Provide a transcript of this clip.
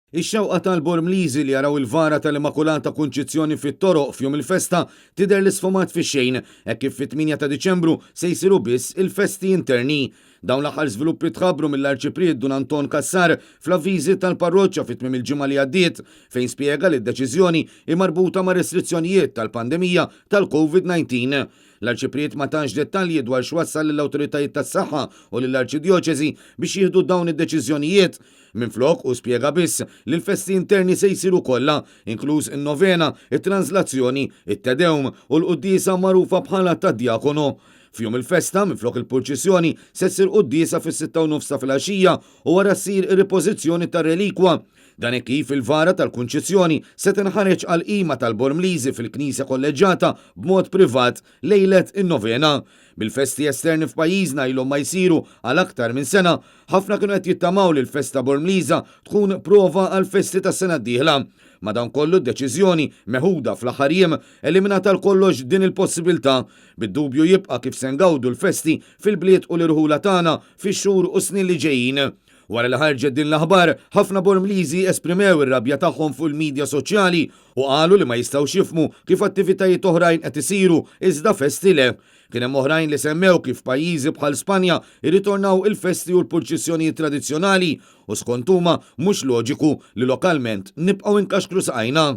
Ix-xewqa tal-Bormliżi li jaraw il-vara tal-Immakulata Kunċizzjoni fit-toroq f'jum il-festa tidher l-isfumat fix-xejn hekk kif fit-8 ta' Diċembru se jsiru biss il-festi interni. Dawn l-aħħar żviluppi tħabbru mill-Arċipried Dun Anton Kassar fl-avviżi tal-parroċċa fit-tmiem il-ġimgħa li għaddiet fejn spjega li d-deċiżjoni hi marbuta ma' restrizzjonijiet tal-pandemija tal-COVID-19. L-Arċipried ma tantx dettalji dwar x'wassal lill-awtoritajiet tas-saħħa u lill-Arċidjoċesi biex jieħdu dawn id-deċiżjonijiet. Minflok u spjega biss li l-festi interni se jsiru kollha, inkluż in-novena, it-translazzjoni, it-tedewm u l-qudiesa magħrufa bħala tad-djakono. F'jum il-festa minflok il-purċissjoni se ssir qudiesa fis-6:30 ta' filgħaxija u wara ssir ir-ripożizzjoni tar-relikwa. Dan hekk kif il-vara tal-Kunċizzjoni se tinħareġ għal qima tal-Bormliżi fil-Knisja Kolleġġjata b'mod privat lejlet in-novena. Bil-festi esterni f'pajjiżna ilhom ma jsiru għal aktar minn sena, ħafna kienu qed jittamaw li l-festa Bormliża tkun prova għal festi tas-sena d-dieħla. Madankollu d-deċiżjoni meħuda fl-aħħar jiem eliminata l-kollox din il-possibilità. Bid-dubju jibqa' kif se ngawdu l-festi fil-bliet u l-irħula tagħna fix-xhur u snin li ġejjin. Wara li ħarġet din l-aħbar, ħafna Bormliżi esprimew ir-rabja tagħhom fuq il-medja soċjali u qalu li ma jistgħux jifhmu kif attivitajiet oħrajn qed isiru iżda festi le. Kien hemm oħrajn li semmew kif pajjiżi bħal Spanja irritornaw il-festi u l-purċissjonijiet tradizzjonali u skont huma mhux loġiku li lokalment nibqgħu inkaxkru saqajna.